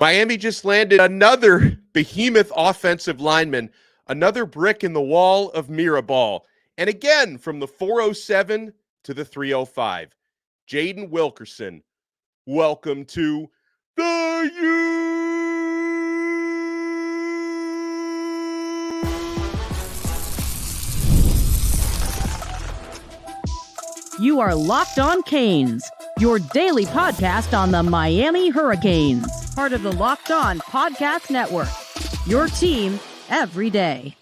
Miami just landed another behemoth offensive lineman, another brick in the wall of Mirabal. And again, from the 407 to the 305, Jaden Wilkerson, welcome to the U. You are Locked On Canes, your daily podcast on the Miami Hurricanes, part of the Locked On Podcast Network, your team every day.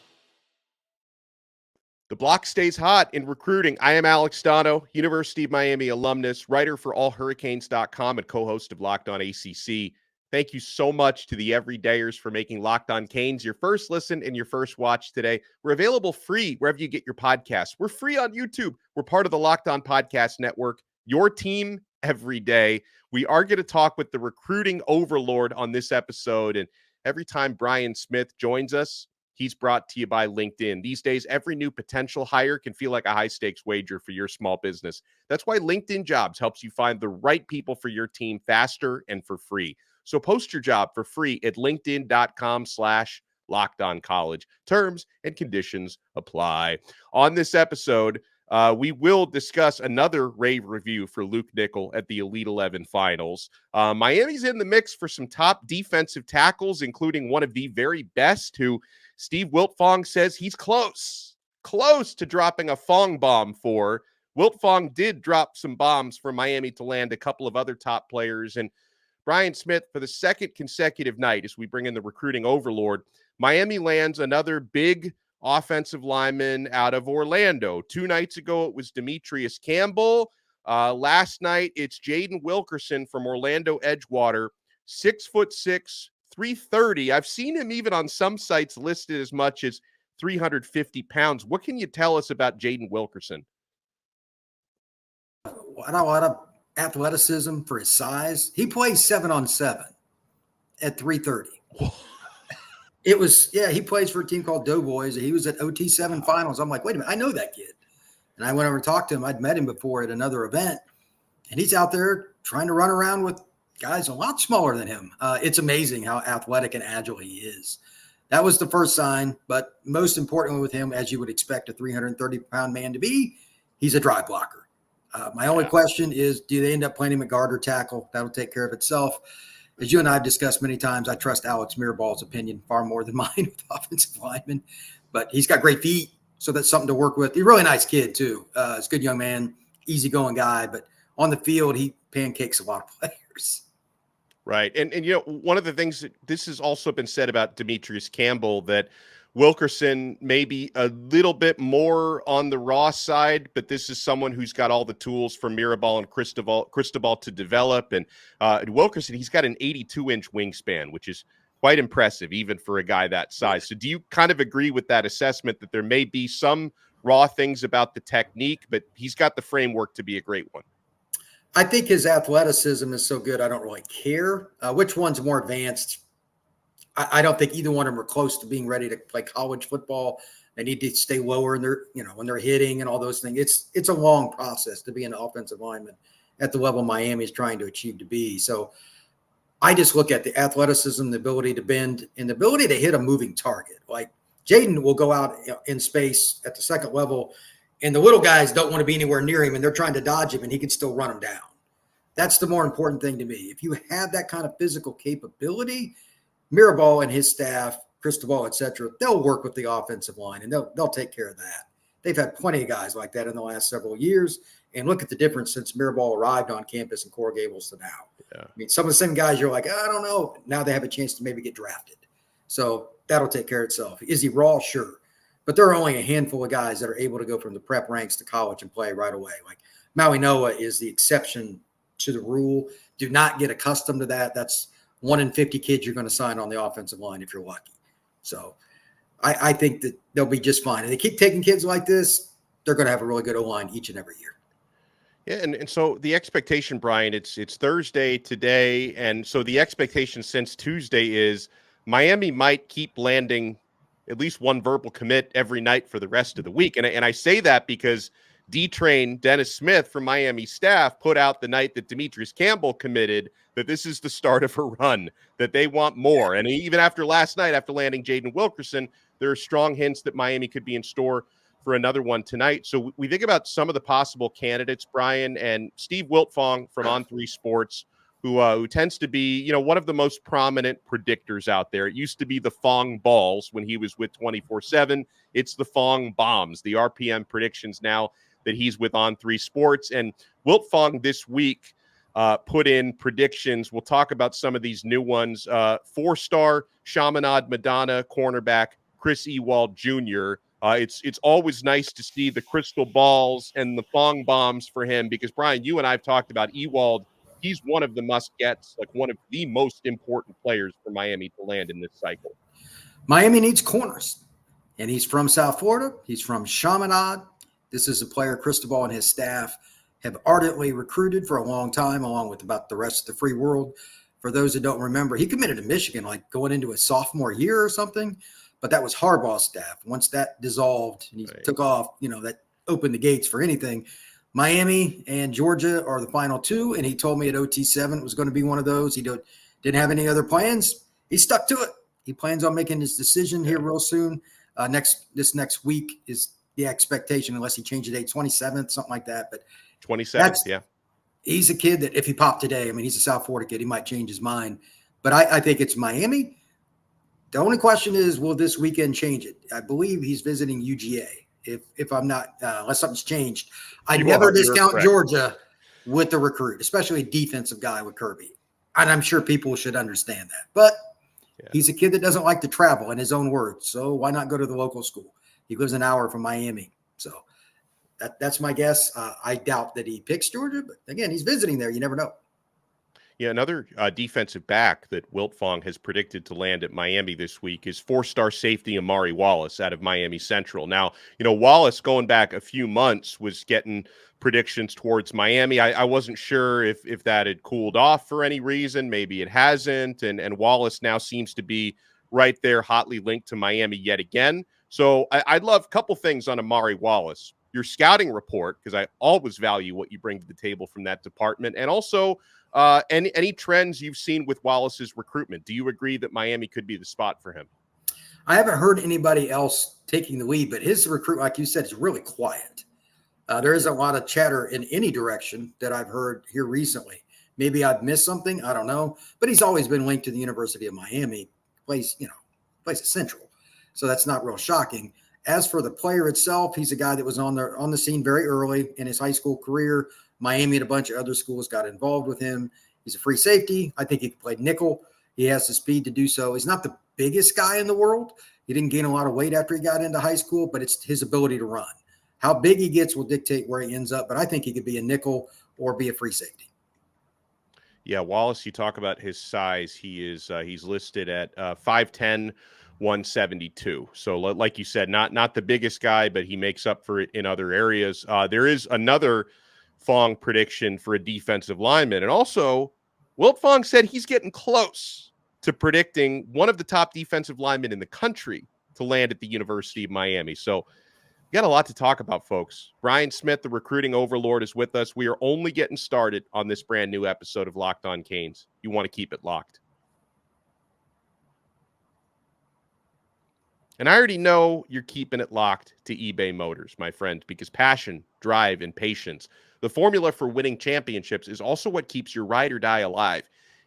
The block stays hot in recruiting. I am Alex Donno, University of Miami alumnus, writer for allhurricanes.com and co-host of Locked On ACC. Thank you so much to the everydayers for making Locked On Canes your first listen and your first watch today. We're available free wherever you get your podcasts. We're free on YouTube. We're part of the Locked On Podcast Network, your team every day. We are going to talk with the recruiting overlord on this episode. And every time Brian Smith joins us, he's brought to you by LinkedIn. These days, every new potential hire can feel like a high-stakes wager for your small business. That's why LinkedIn Jobs helps you find the right people for your team faster and for free. So post your job for free at linkedin.com/lockedoncollege. Terms and conditions apply. On this episode, we will discuss another rave review for Luke Nickel at the Elite 11 finals. Miami's in the mix for some top defensive tackles, including one of the very best, who Steve Wiltfong says he's close to dropping a Fong bomb for. Wiltfong did drop some bombs for Miami to land a couple of other top players. And Brian Smith, for the second consecutive night, as we bring in the recruiting overlord, Miami lands another big offensive lineman out of Orlando. 2 nights ago, it was Demetrius Campbell. Last night, it's Jaden Wilkerson from Orlando Edgewater, 6'6", 330. I've seen him even on some sites listed as much as 350 pounds. What can you tell us about Jaden Wilkerson? What a lot of athleticism for his size. He plays 7-on-7 at 330. It was, he plays for a team called Doughboys. He was at OT7 finals. I'm like, wait a minute, I know that kid. And I went over and talked to him. I'd met him before at another event. And he's out there trying to run around with guys a lot smaller than him. It's amazing how athletic and agile he is. That was the first sign. But most importantly with him, as you would expect a 330-pound man to be, he's a drive blocker. My only question is, do they end up playing him at guard or tackle? That'll take care of itself. As you and I have discussed many times, I trust Alex Mirabal's opinion far more than mine with offensive linemen. But he's got great feet, so that's something to work with. He's a really nice kid, too. He's a good young man, easygoing guy. But on the field, he pancakes a lot of players. Right. And you know, one of the things that this has also been said about Demetrius Campbell, that Wilkerson may be a little bit more on the raw side, but this is someone who's got all the tools from Mirabal and Cristobal to develop. And Wilkerson, he's got an 82-inch wingspan, which is quite impressive, even for a guy that size. So do you kind of agree with that assessment that there may be some raw things about the technique, but he's got the framework to be a great one? I think his athleticism is so good, I don't really care. Which one's more advanced? I don't think either one of them are close to being ready to play college football. They need to stay lower in their, when they're hitting and all those things. It's a long process to be an offensive lineman at the level Miami is trying to achieve to be. So I just look at the athleticism, the ability to bend, and the ability to hit a moving target. Like Jaden will go out in space at the second level, and the little guys don't want to be anywhere near him, and they're trying to dodge him, and he can still run them down. That's the more important thing to me. If you have that kind of physical capability, Mirabal and his staff, Cristobal, et cetera, they'll work with the offensive line, and they'll take care of that. They've had plenty of guys like that in the last several years, and look at the difference since Mirabal arrived on campus in Coral Gables to now. Yeah. I mean, some of the same guys you're like, I don't know. Now they have a chance to maybe get drafted. So that'll take care of itself. Is he raw? Sure. But there are only a handful of guys that are able to go from the prep ranks to college and play right away. Like Maui Noah is the exception to the rule. Do not get accustomed to that. That's 1 in 50 kids you're going to sign on the offensive line if you're lucky. So I think that they'll be just fine. And they keep taking kids like this, they're going to have a really good O-line each and every year. Yeah, and so the expectation, Brian, it's Thursday today, and so the expectation since Tuesday is Miami might keep landing at least one verbal commit every night for the rest of the week. And I say that because D-Train Dennis Smith from Miami staff put out the night that Demetrius Campbell committed that this is the start of a run, that they want more. And even after last night, after landing Jaden Wilkerson, there are strong hints that Miami could be in store for another one tonight. So we think about some of the possible candidates, Brian, and Steve Wiltfong from On3 Sports, who tends to be, one of the most prominent predictors out there. It used to be the Fong Balls when he was with 24/7. It's the Fong Bombs, the RPM predictions now that he's with On3 Sports. And Wiltfong this week put in predictions. We'll talk about some of these new ones. 4-star Chaminade Madonna cornerback Chris Ewald Jr. It's always nice to see the crystal balls and the Fong Bombs for him because, Brian, you and I have talked about Ewald. He's one of the must-gets, like one of the most important players for Miami to land in this cycle. Miami needs corners, and he's from South Florida. He's from Chaminade. This is a player Cristobal and his staff have ardently recruited for a long time, along with about the rest of the free world. For those that don't remember, he committed to Michigan like going into his sophomore year or something, but that was Harbaugh's staff. Once that dissolved and he took off, that opened the gates for anything. Miami and Georgia are the final two, and he told me at OT7 it was going to be one of those. He didn't have any other plans. He stuck to it. He plans on making his decision here real soon. This next week is the expectation, unless he changed the date, 27th, something like that. But 27th, yeah. He's a kid that if he popped today, he's a South Florida kid, he might change his mind. But I think it's Miami. The only question is, will this weekend change it? I believe he's visiting UGA. If I'm not, unless something's changed. I never discount Georgia with the recruit, especially a defensive guy with Kirby. And I'm sure people should understand that. But he's a kid that doesn't like to travel, in his own words. So why not go to the local school? He lives an hour from Miami. So that's my guess. I doubt that he picks Georgia. But, again, he's visiting there. You never know. Yeah, another defensive back that Wiltfong has predicted to land at Miami this week is 4-star safety Amari Wallace out of Miami Central. Now, Wallace going back a few months was getting predictions towards Miami. I wasn't sure if that had cooled off for any reason. Maybe it hasn't. And Wallace now seems to be right there, hotly linked to Miami yet again. So I'd love a couple things on Amari Wallace. Your scouting report, because I always value what you bring to the table from that department, and also any trends you've seen with Wallace's recruitment. Do you agree that Miami could be the spot for him? I haven't heard anybody else taking the lead, but his recruit, like you said, is really quiet. There isn't a lot of chatter in any direction that I've heard here recently. Maybe I've missed something. I don't know. But he's always been linked to the University of Miami. Plays at Central. So that's not real shocking. As for the player itself, he's a guy that was on the scene very early in his high school career. Miami and a bunch of other schools got involved with him. He's a free safety. I think he can play nickel. He has the speed to do so. He's not the biggest guy in the world. He didn't gain a lot of weight after he got into high school, but it's his ability to run. How big he gets will dictate where he ends up, but I think he could be a nickel or be a free safety. Yeah, Wallace, you talk about his size. He's listed at 5'10", 172. So like you said, not the biggest guy, but he makes up for it in other areas. There is another Fong prediction for a defensive lineman. And also, Wiltfong said he's getting close to predicting one of the top defensive linemen in the country to land at the University of Miami. So we got a lot to talk about, folks. Brian Smith, the recruiting overlord, is with us. We are only getting started on this brand new episode of Locked On Canes. You want to keep it locked. And I already know you're keeping it locked to eBay Motors, my friend, because passion, drive, and patience, the formula for winning championships, is also what keeps your ride or die alive.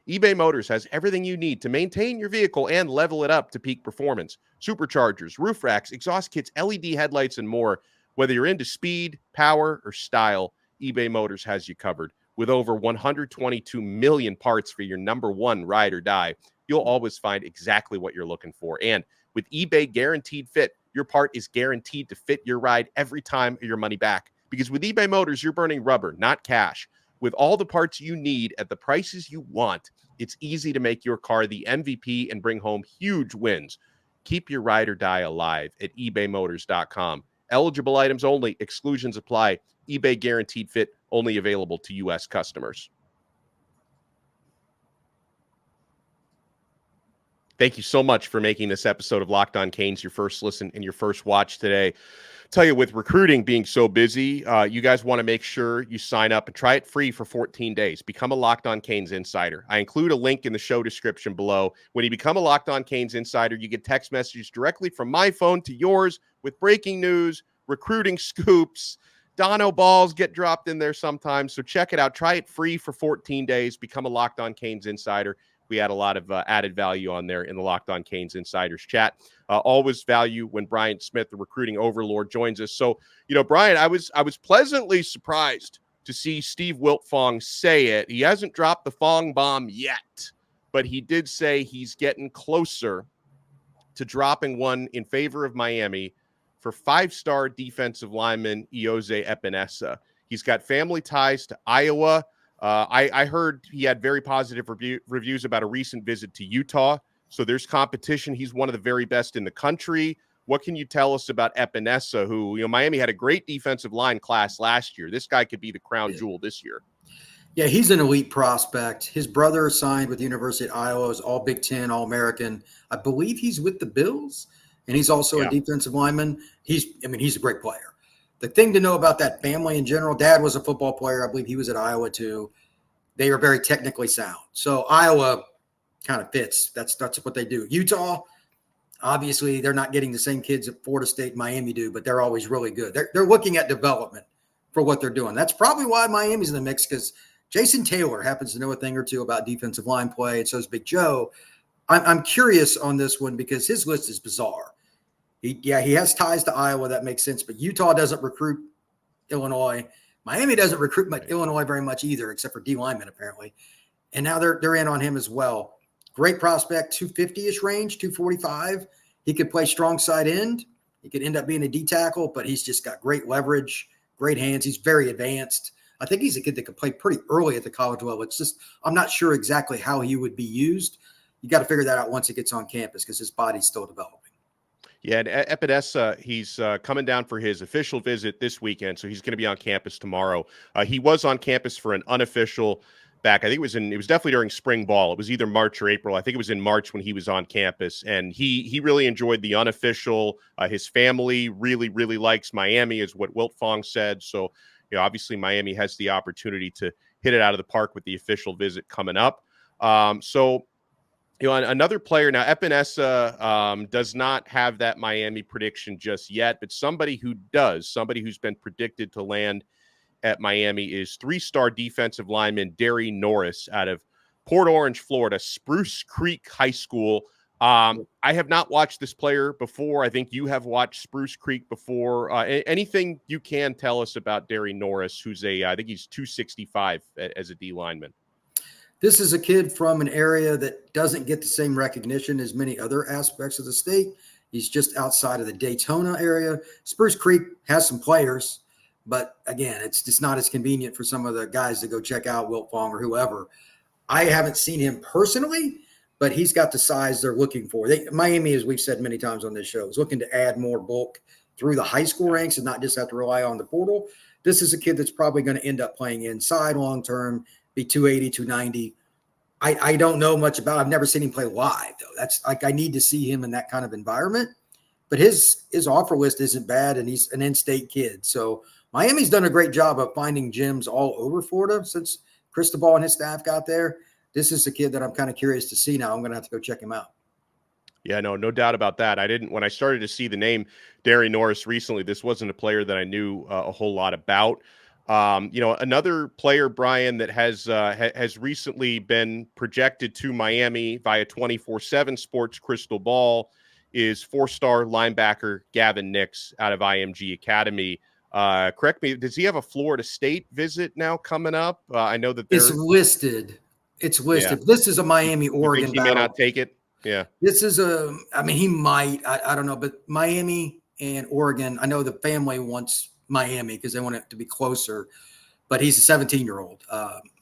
eBay Motors has everything you need to maintain your vehicle and level it up to peak performance. Superchargers, roof racks, exhaust kits, LED headlights, and more. Whether you're into speed, power, or style, eBay Motors has you covered. With over 122 million parts for your number one ride or die, you'll always find exactly what you're looking for. And with eBay Guaranteed Fit, your part is guaranteed to fit your ride every time, or your money back. Because with eBay Motors, you're burning rubber, not cash. With all the parts you need at the prices you want, it's easy to make your car the MVP and bring home huge wins. Keep your ride or die alive at ebaymotors.com. Eligible items only. Exclusions apply. eBay Guaranteed Fit only available to U.S. customers. Thank you so much for making this episode of Locked On Canes your first listen and your first watch today. tell you, with recruiting being so busy, you guys want to make sure you sign up and try it free for 14 days. Become a Locked On Canes insider. I include a link in the show description below. When you become a Locked On Canes insider, you get text messages directly from my phone to yours with breaking news, recruiting scoops. Donno balls get dropped in there sometimes. So check it out. Try it free for 14 days. Become a Locked On Canes insider. We add a lot of added value on there in the Locked On Canes Insiders chat. Always value when Brian Smith, the recruiting overlord, joins us. So, Brian, I was pleasantly surprised to see Steve Wiltfong say it. He hasn't dropped the Fong bomb yet, but he did say he's getting closer to dropping one in favor of Miami for 5-star defensive lineman Iose Epenesa. He's got family ties to Iowa. I heard he had very positive reviews about a recent visit to Utah. So there's competition. He's one of the very best in the country. What can you tell us about Epenesa, who, Miami had a great defensive line class last year. This guy could be the crown jewel this year. Yeah, he's an elite prospect. His brother signed with the University of Iowa, is all Big Ten, All-American. I believe he's with the Bills, and he's also a defensive lineman. He's a great player. The thing to know about that family in general, dad was a football player. I believe he was at Iowa too. They are very technically sound. So Iowa kind of fits. That's what they do. Utah, obviously, they're not getting the same kids that Florida State and Miami do, but they're always really good. They're looking at development for what they're doing. That's probably why Miami's in the mix, because Jason Taylor happens to know a thing or two about defensive line play, and so is Big Joe. I'm curious on this one because his list is bizarre. He has ties to Iowa. That makes sense. But Utah doesn't recruit Illinois. Miami doesn't recruit Illinois very much either, except for D linemen, apparently. And now they're in on him as well. Great prospect, 250-ish range, 245. He could play strong side end. He could end up being a D tackle, but he's just got great leverage, great hands. He's very advanced. I think he's a kid that could play pretty early at the college level. It's just I'm not sure exactly how he would be used. You got to figure that out once he gets on campus because his body's still developing. Yeah, and Epenesa, he's coming down for his official visit this weekend, so he's going to be on campus tomorrow. He was on campus for an unofficial back. I think it was definitely during spring ball. It was either March or April. I think it was in March when he was on campus, and he really enjoyed the unofficial. His family really, really likes Miami, is what Wiltfong said. So, obviously Miami has the opportunity to hit it out of the park with the official visit coming up. Another player now, Epenesa does not have that Miami prediction just yet, but somebody who's been predicted to land at Miami is 3-star defensive lineman Derry Norris out of Port Orange, Florida, Spruce Creek High School. I have not watched this player before. I think you have watched Spruce Creek before. Anything you can tell us about Derry Norris, who's I think he's 265 as a D lineman. This is a kid from an area that doesn't get the same recognition as many other aspects of the state. He's just outside of the Daytona area. Spruce Creek has some players, but again, it's just not as convenient for some of the guys to go check out Wiltfong or whoever. I haven't seen him personally, but he's got the size they're looking for. Miami, as we've said many times on this show, is looking to add more bulk through the high school ranks and not just have to rely on the portal. This is a kid that's probably going to end up playing inside long-term, be 280, 290. I don't know much about I've never seen him play live, though. That's like I need to see him in that kind of environment. But his offer list isn't bad, and he's an in-state kid. So Miami's done a great job of finding gyms all over Florida since Cristobal and his staff got there. This is a kid that I'm kind of curious to see now. I'm going to have to go check him out. Yeah, no doubt about that. When I started to see the name Derry Norris recently, this wasn't a player that I knew a whole lot about. Another player, Brian, that has recently been projected to Miami via 24/7 Sports Cristobal is 4-star linebacker Gavin Nix out of IMG Academy. Correct me, does he have a Florida State visit now coming up? I know that it's listed. Yeah. This is a Miami-Oregon battle. He may not take it. Yeah. This is he might. I don't know, but Miami and Oregon, I know the family wants Miami because they want it to be closer, but he's a 17-year-old.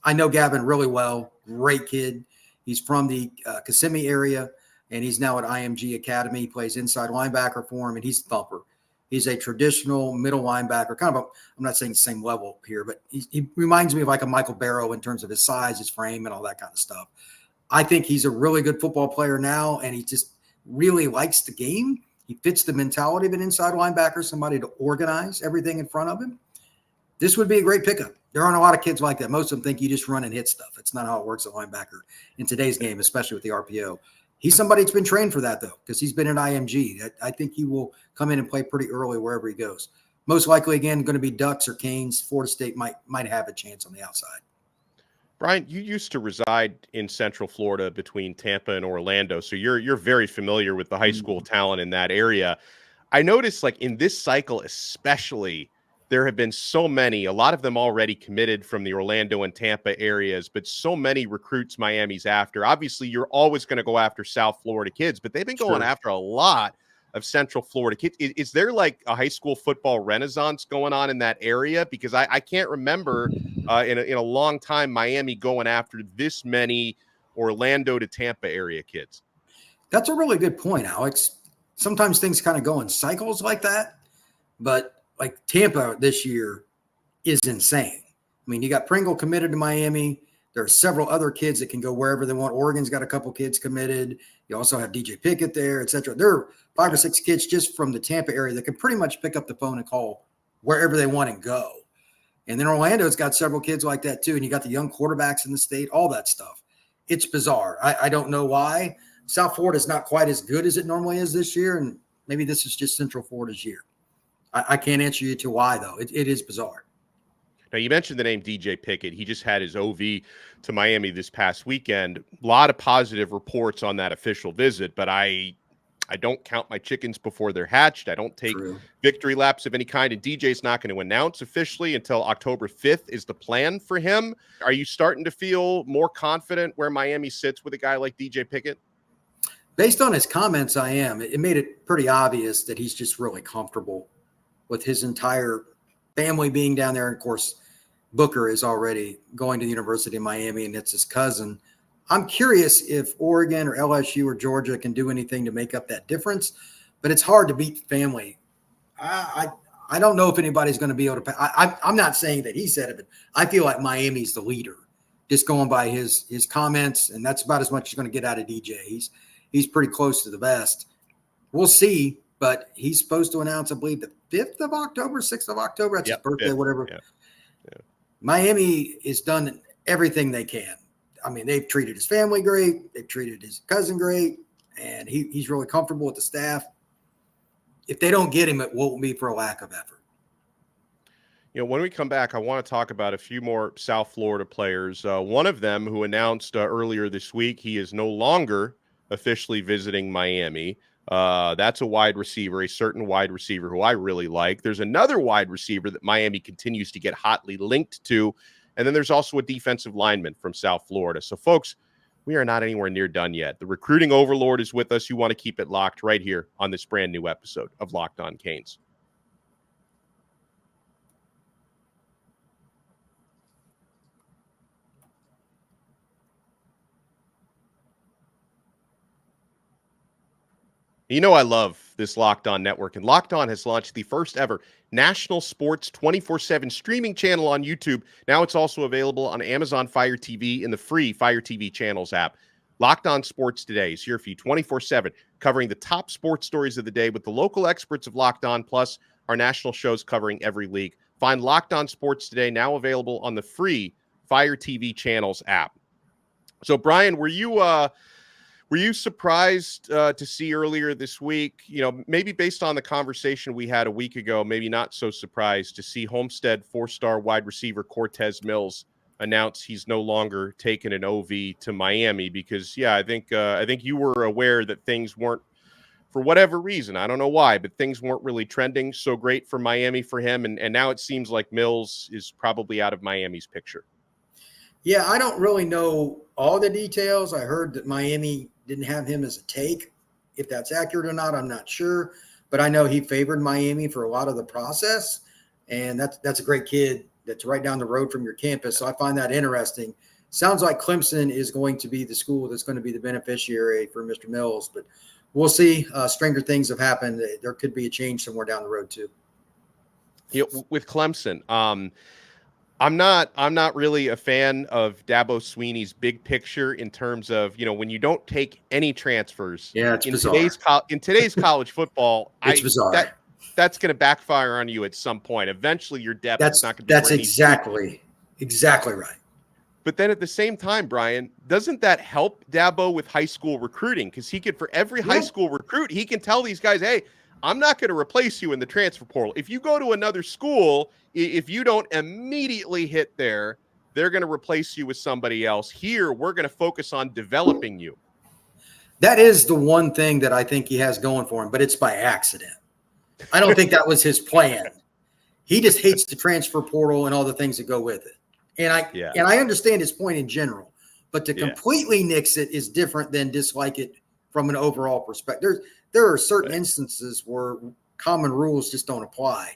I know Gavin really well. Great kid. He's from the Kissimmee area, and he's now at IMG Academy. He plays inside linebacker for him, and he's a thumper. He's a traditional middle linebacker, I'm not saying the same level here, but he reminds me of like a Michael Barrow in terms of his size, his frame, and all that kind of stuff. I think he's a really good football player now, and he just really likes the game. He fits the mentality of an inside linebacker, somebody to organize everything in front of him. This would be a great pickup. There aren't a lot of kids like that. Most of them think you just run and hit stuff. It's not how it works at linebacker in today's game, especially with the RPO. He's somebody that's been trained for that, though, because he's been in IMG. I think he will come in and play pretty early wherever he goes. Most likely, again, going to be Ducks or Canes. Florida State might have a chance on the outside. Brian, you used to reside in Central Florida between Tampa and Orlando, so you're very familiar with the high school talent in that area. I noticed, like, in this cycle especially, there have been so many, a lot of them already committed from the Orlando and Tampa areas, but so many recruits Miami's after. Obviously, you're always going to go after South Florida kids, but they've been going after a lot of Central Florida kids. Is there like a high school football renaissance going on in that area? Because I can't remember in a long time Miami going after this many Orlando to Tampa area kids. That's a really good point, Alex. Sometimes things kind of go in cycles like that, but like Tampa this year is insane. I mean, you got Pringle committed to Miami. There are several other kids that can go wherever they want. Oregon's got a couple kids committed. You also have DJ Pickett there, et cetera. There are 5 or 6 kids just from the Tampa area that can pretty much pick up the phone and call wherever they want and go. And then Orlando's got several kids like that too. And you got the young quarterbacks in the state, all that stuff. It's bizarre. I don't know why. South Florida is not quite as good as it normally is this year. And maybe this is just Central Florida's year. I can't answer you to why, though. It is bizarre. Now, you mentioned the name DJ Pickett. He just had his OV to Miami this past weekend. A lot of positive reports on that official visit, but I don't count my chickens before they're hatched. I don't take victory laps of any kind, and DJ's not going to announce officially until October 5th is the plan for him. Are you starting to feel more confident where Miami sits with a guy like DJ Pickett? Based on his comments, I am. It made it pretty obvious that he's just really comfortable with his entire family being down there. And of course, Booker is already going to the University of Miami, and it's his cousin. I'm curious if Oregon or LSU or Georgia can do anything to make up that difference, but it's hard to beat family. I don't know if anybody's going to be able to. I'm not saying that he said it, but I feel like Miami's the leader, just going by his comments, and that's about as much as you're going to get out of DJ. He's pretty close to the best. We'll see, but he's supposed to announce, I believe, the 5th of October, 6th of October. That's his birthday, 5th. Whatever. Yeah. Miami has done everything they can. I mean, they've treated his family great. They've treated his cousin great, and he's really comfortable with the staff. If they don't get him, it won't be for a lack of effort. You know, when we come back, I want to talk about a few more South Florida players. One of them who announced earlier this week he is no longer officially visiting Miami. That's a wide receiver, a certain wide receiver who I really like. There's another wide receiver that Miami continues to get hotly linked to. And then there's also a defensive lineman from South Florida. So, folks, we are not anywhere near done yet. The recruiting overlord is with us. You want to keep it locked right here on this brand new episode of Locked On Canes. You know I love this Locked On network, and Locked On has launched the first ever national sports 24/7 streaming channel on YouTube. Now it's also available on Amazon Fire TV in the free Fire TV channels app. Locked On Sports Today is here for you 24/7, covering the top sports stories of the day with the local experts of Locked On, plus our national shows covering every league. Find Locked On Sports Today now available on the free Fire TV channels app. So, Brian, were you surprised to see earlier this week, you know, maybe based on the conversation we had a week ago, maybe not so surprised to see Homestead 4-star wide receiver Cortez Mills announce he's no longer taking an OV to Miami? Because, yeah, I think you were aware that things weren't, for whatever reason, I don't know why, but things weren't really trending so great for Miami for him. And now it seems like Mills is probably out of Miami's picture. Yeah, I don't really know all the details. I heard that Miami didn't have him as a take. If that's accurate or not, I'm not sure. But I know he favored Miami for a lot of the process. And that's a great kid that's right down the road from your campus. So I find that interesting. Sounds like Clemson is going to be the school that's going to be the beneficiary for Mr. Mills. But we'll see. Stranger things have happened. There could be a change somewhere down the road too. You know, with Clemson, I'm not really a fan of Dabo Sweeney's big picture in terms of, when you don't take any transfers Yeah, it's in bizarre. today's college football, It's bizarre. that's going to backfire on you at some point. Eventually your depth is not going to be That's where it needs to be. exactly right. But then at the same time, Brian, doesn't that help Dabo with high school recruiting? Because he could, for every high school recruit, he can tell these guys, hey, I'm not going to replace you in the transfer portal. If you go to another school, if you don't immediately hit there, they're going to replace you with somebody else. Here, we're going to focus on developing you. That is the one thing that I think he has going for him, but it's by accident. I don't think that was his plan. He just hates the transfer portal and all the things that go with it. And I understand his point in general, but to completely nix it is different than dislike it from an overall perspective. There are certain instances where common rules just don't apply.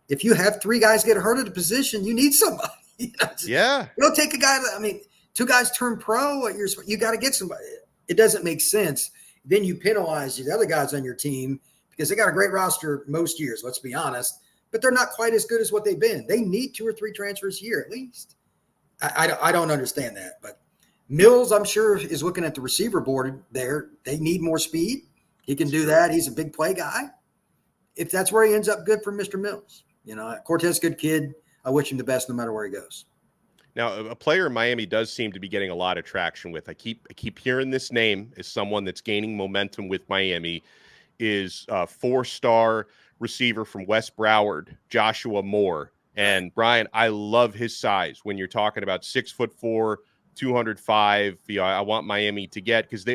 If you have 3 guys get hurt at a position, you need somebody. You don't take a guy. Two guys turn pro. You got to get somebody. It doesn't make sense. Then you penalize the other guys on your team because they got a great roster most years. Let's be honest, but they're not quite as good as what they've been. They need 2 or 3 transfers a year at least. I don't understand that, but Mills, I'm sure, is looking at the receiver board there. They need more speed. He can do that. He's a big play guy. If that's where he ends up, good for Mr. Mills. Cortez, good kid. I wish him the best no matter where he goes. Now, a player in Miami does seem to be getting a lot of traction with. I keep hearing this name as someone that's gaining momentum with Miami. Is 4-star receiver from West Broward, Joshua Moore. And Brian, I love his size when you're talking about 6'4", 205. I want Miami to get, because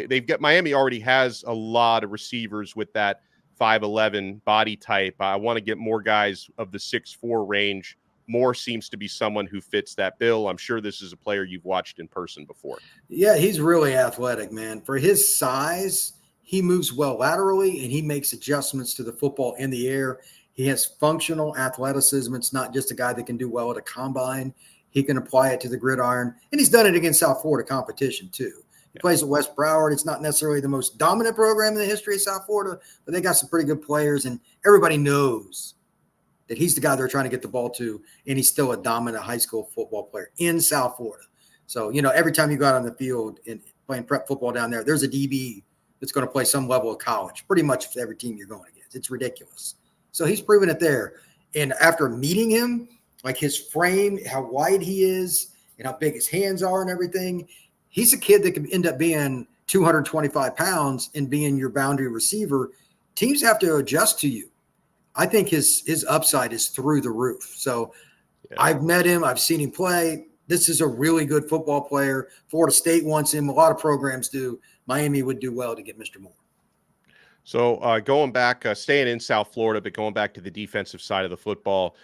Miami already has a lot of receivers with that 5'11" body type. I want to get more guys of the 6'4" range. Moore seems to be someone who fits that bill. I'm sure this is a player you've watched in person before. Yeah, he's really athletic, man. For his size, he moves well laterally, and he makes adjustments to the football in the air. He has functional athleticism. It's not just a guy that can do well at a combine. He can apply it to the gridiron, and he's done it against South Florida competition too. He plays at West Broward. It's not necessarily the most dominant program in the history of South Florida, but they got some pretty good players, and everybody knows that he's the guy they're trying to get the ball to, and he's still a dominant high school football player in South Florida. So, every time you go out on the field and playing prep football down there, there's a DB that's going to play some level of college, pretty much for every team you're going against. It's ridiculous. So he's proven it there. And after meeting him, like his frame, how wide he is, and how big his hands are and everything, he's a kid that could end up being 225 pounds and being your boundary receiver. Teams have to adjust to you. I think his upside is through the roof. So I've met him. I've seen him play. This is a really good football player. Florida State wants him. A lot of programs do. Miami would do well to get Mr. Moore. So going back, staying in South Florida, but going back to the defensive side of the football,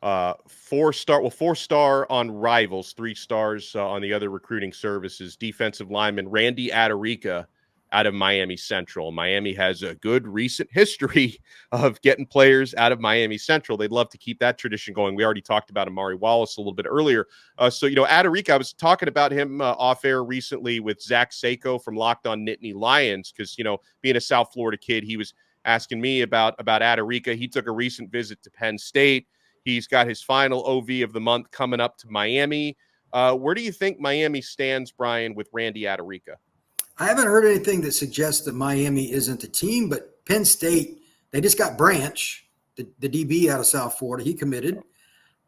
4-star on Rivals, 3 stars on the other recruiting services, defensive lineman Randy Adarica out of Miami Central. Miami has a good recent history of getting players out of Miami Central. They'd love to keep that tradition going. We already talked about Amari Wallace a little bit earlier. Adarica, I was talking about him off air recently with Zach Seiko from Locked On Nittany Lions, because, being a South Florida kid, he was asking me about Adarica. He took a recent visit to Penn State. He's got his final OV of the month coming up to Miami. Where do you think Miami stands, Brian, with Randy Adarica? I haven't heard anything that suggests that Miami isn't the team, but Penn State, they just got Branch, the DB out of South Florida. He committed.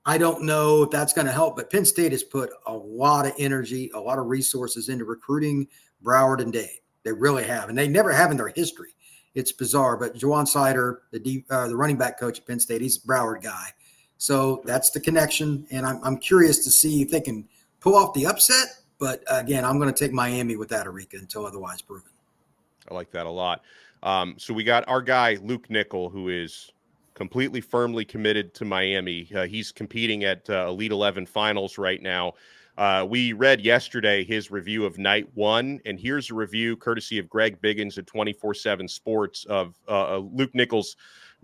I don't know if that's going to help, but Penn State has put a lot of energy, a lot of resources into recruiting Broward and Dade. They really have, and they never have in their history. It's bizarre, but Juwan Sider, the running back coach at Penn State, he's a Broward guy. So that's the connection, and I'm curious to see if they can pull off the upset. But again, I'm going to take Miami with Adarica until otherwise proven. I like that a lot. So we got our guy, Luke Nickel, who is completely firmly committed to Miami. He's competing at Elite 11 finals right now. We read yesterday his review of night 1, and here's a review courtesy of Greg Biggins at 24/7 Sports of Luke Nickel's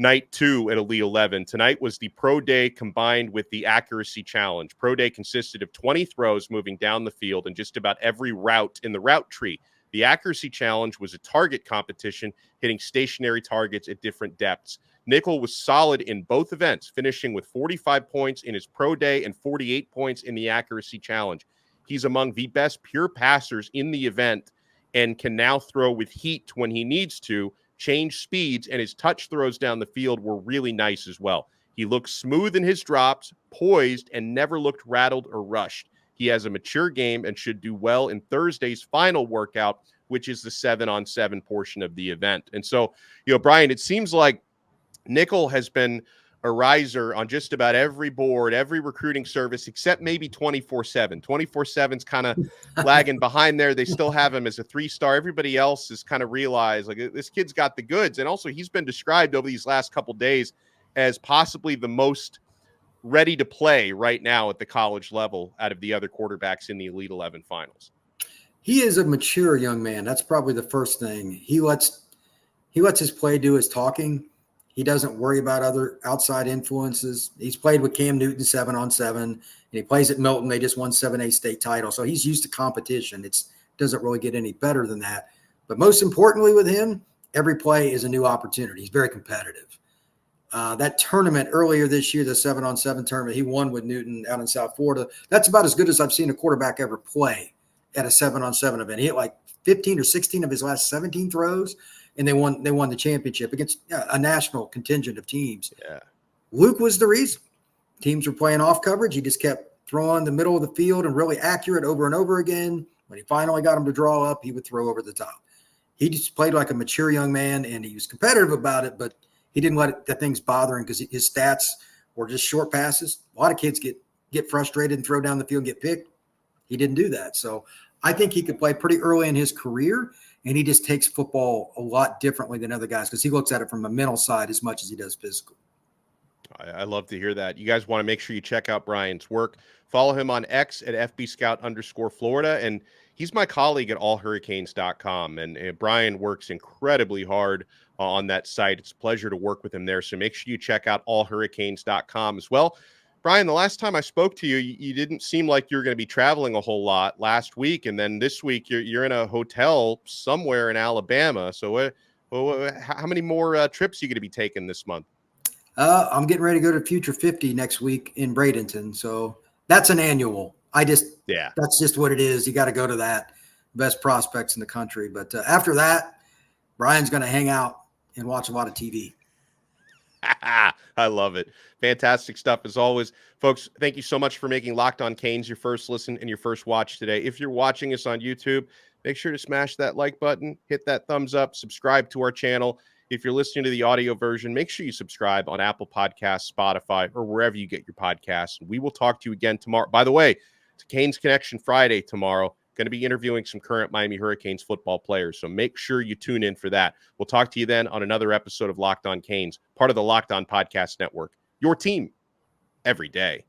night 2 at Elite 11. Tonight was the pro day combined with the accuracy challenge. Pro day consisted of 20 throws moving down the field and just about every route in the route tree. The accuracy challenge was a target competition, hitting stationary targets at different depths. Nickel was solid in both events, finishing with 45 points in his pro day and 48 points in the accuracy challenge. He's among the best pure passers in the event and can now throw with heat when he needs to, change speeds, and his touch throws down the field were really nice as well. He looks smooth in his drops, poised, and never looked rattled or rushed. He has a mature game and should do well in Thursday's final workout, which is the 7-on-7 portion of the event. And so, Brian, it seems like Nickel has been a riser on just about every board, every recruiting service, except maybe 24/7. 24/7's kind of lagging behind there. They still have him as a 3-star. Everybody else has kind of realized, like, this kid's got the goods. And also, he's been described over these last couple days as possibly the most ready to play right now at the college level out of the other quarterbacks in the Elite 11 finals. He is a mature young man. That's probably the first thing. He lets his play do his talking. He doesn't worry about other outside influences. He's played with Cam Newton 7-on-7, and he plays at Milton. They just won 7A state title. So he's used to competition. It doesn't really get any better than that. But most importantly with him, every play is a new opportunity. He's very competitive. That tournament earlier this year, the 7-on-7 tournament, he won with Newton out in South Florida. That's about as good as I've seen a quarterback ever play at a 7-on-7 event. He hit like 15 or 16 of his last 17 throws, and they won the championship against a national contingent of teams. Yeah. Luke was the reason. Teams were playing off coverage. He just kept throwing the middle of the field and really accurate over and over again. When he finally got him to draw up, he would throw over the top. He just played like a mature young man, and he was competitive about it, but he didn't let the things bother him because his stats were just short passes. A lot of kids get frustrated and throw down the field and get picked. He didn't do that. So I think he could play pretty early in his career, and he just takes football a lot differently than other guys because he looks at it from a mental side as much as he does physical. I love to hear that. You guys want to make sure you check out Brian's work. Follow him on X at FBScout_Florida. And he's my colleague at allhurricanes.com. And Brian works incredibly hard on that site. It's a pleasure to work with him there. So make sure you check out allhurricanes.com as well. Brian, the last time I spoke to you, you didn't seem like you were going to be traveling a whole lot last week. And then this week you're in a hotel somewhere in Alabama. So how many more trips are you going to be taking this month? I'm getting ready to go to Future 50 next week in Bradenton. So that's an annual. That's just what it is. You got to go to that. Best prospects in the country. But after that, Brian's going to hang out and watch a lot of TV. I love it. Fantastic stuff as always. Folks, thank you so much for making Locked On Canes your first listen and your first watch today. If you're watching us on YouTube, make sure to smash that like button, hit that thumbs up, subscribe to our channel. If you're listening to the audio version, make sure you subscribe on Apple Podcasts, Spotify, or wherever you get your podcasts. We will talk to you again tomorrow. By the way, it's Canes Connection Friday tomorrow. Going to be interviewing some current Miami Hurricanes football players, so make sure you tune in for that. We'll talk to you then on another episode of Locked On Canes, part of the Locked On Podcast Network. Your team every day.